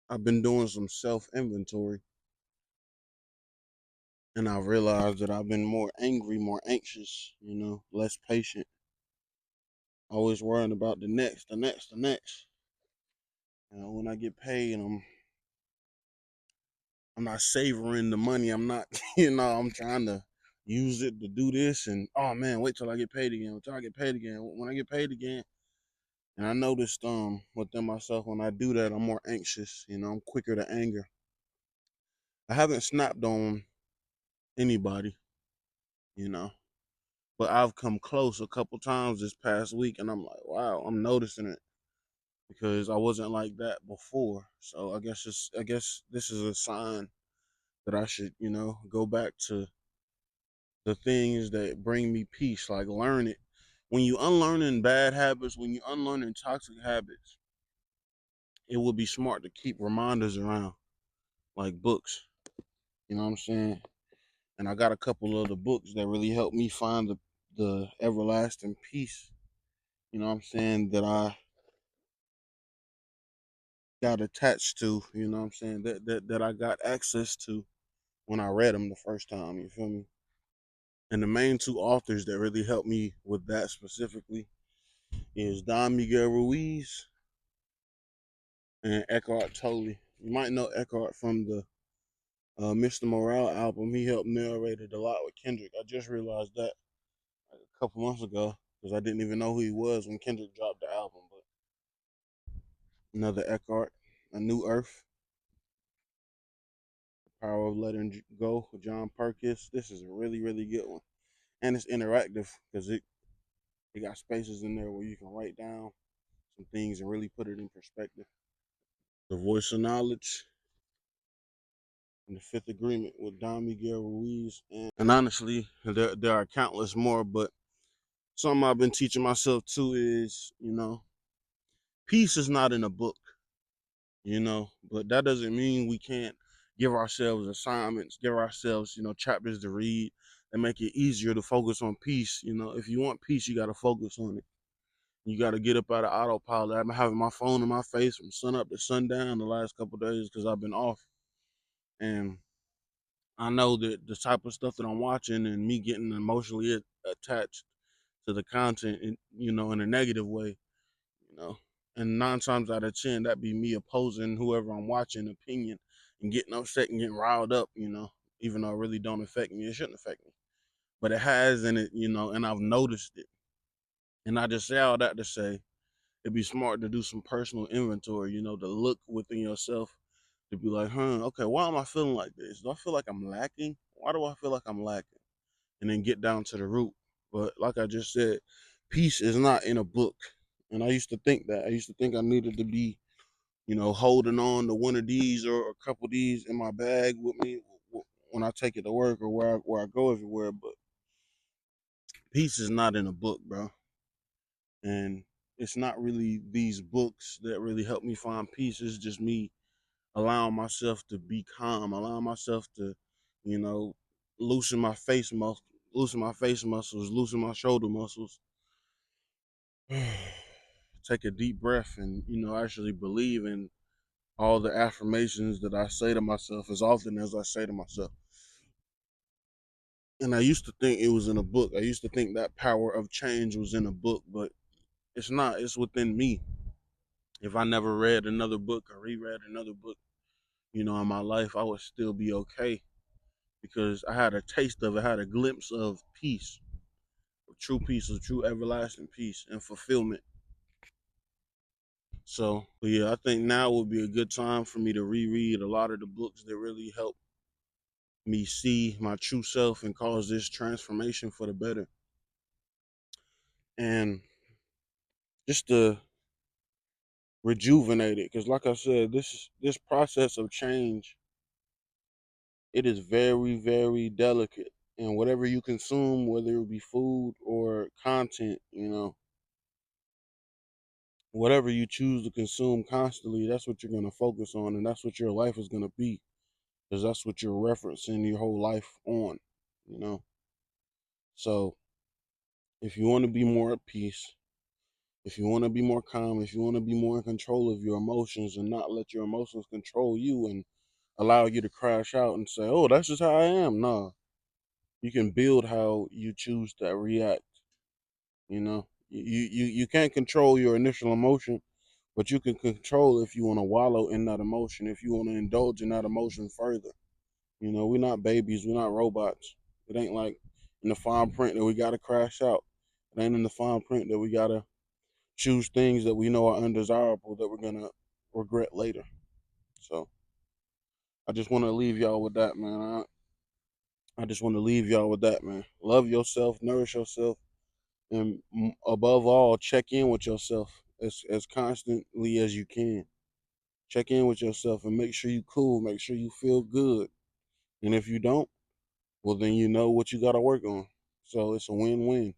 I've been doing some self inventory, and I've realized that I've been more angry, more anxious, less patient, always worrying about the next, the next, the next. When I get paid, I'm not savoring the money. I'm not, I'm trying to use it to do this, and oh man, wait till I get paid again. Until I get paid again. When I get paid again, and I noticed within myself when I do that, I'm more anxious. I'm quicker to anger. I haven't snapped on anybody, you know, but I've come close a couple times this past week, and I'm like, wow, I'm noticing it because I wasn't like that before. So I guess this is a sign that I should, go back to the things that bring me peace, like learn it. When you unlearning bad habits, when you unlearning toxic habits, it would be smart to keep reminders around, like books. You know what I'm saying? And I got a couple of the books that really helped me find the everlasting peace. You know what I'm saying? That I got attached to. You know what I'm saying? That I got access to when I read them the first time. You feel me? And the main two authors that really helped me with that specifically is Don Miguel Ruiz and Eckhart Tolle. You might know Eckhart from the Mr. Morale album. He helped narrate it a lot with Kendrick. I just realized that like a couple months ago because I didn't even know who he was when Kendrick dropped the album. But another Eckhart, A New Earth, The Power of Letting Go with John Perkins. This is a really, really good one. And it's interactive because it got spaces in there where you can write down some things and really put it in perspective. The Voice of Knowledge and The Fifth Agreement with Don Miguel Ruiz. And honestly, there are countless more, but something I've been teaching myself too is, peace is not in a book, but that doesn't mean we can't give ourselves assignments, give ourselves, chapters to read and make it easier to focus on peace. If you want peace, you got to focus on it. You got to get up out of autopilot. I've been having my phone in my face from sun up to sundown the last couple of days because I've been off. And I know that the type of stuff that I'm watching and me getting emotionally attached to the content, in a negative way, you know. And 9 times out of 10, that be me opposing whoever I'm watching opinion and getting upset and getting riled up, even though it really don't affect me. It shouldn't affect me. But it has in it, and I've noticed it. And I just say all that to say it'd be smart to do some personal inventory, to look within yourself to be like, okay, why am I feeling like this? Do I feel like I'm lacking? Why do I feel like I'm lacking? And then get down to the root. But like I just said, peace is not in a book. And I used to think that. I used to think I needed to be, holding on to one of these or a couple of these in my bag with me when I take it to work or where I go everywhere. But peace is not in a book, bro. And it's not really these books that really help me find peace. It's just me allowing myself to be calm, allowing myself to, you know, loosen my face muscle, loosen my face muscles, loosen my shoulder muscles. Take a deep breath and, actually believe in all the affirmations that I say to myself as often as I say to myself. And I used to think it was in a book. I used to think that power of change was in a book, but it's not. It's within me. If I never read another book or reread another book, in my life, I would still be okay because I had a taste of it, I had a glimpse of peace, of true everlasting peace and fulfillment. So, but yeah, I think now would be a good time for me to reread a lot of the books that really help me see my true self and cause this transformation for the better. And just to rejuvenate it, because like I said, this process of change, it is very, very delicate. And whatever you consume, whether it be food or content, whatever you choose to consume constantly, that's what you're going to focus on, and that's what your life is going to be, because that's what you're referencing your whole life on, you know. So if you want to be more at peace, If you want to be more calm, if you want to be more in control of your emotions and not let your emotions control you and allow you to crash out and say, "Oh, that's just how I am." No, you can build how you choose to react. You know, you can't control your initial emotion, but you can control if you want to wallow in that emotion, if you want to indulge in that emotion further. You know, we're not babies, we're not robots. It ain't like in the fine print that we gotta crash out. It ain't in the fine print that we gotta choose things that we know are undesirable that we're gonna regret later. So I just want to leave y'all with that, man. I just want to leave y'all with that, man. Love yourself, nourish yourself, and above all, check in with yourself as constantly as you can. Check in with yourself and make sure you cool, make sure you feel good. And if you don't, well then you know what you got to work on. So it's a win-win.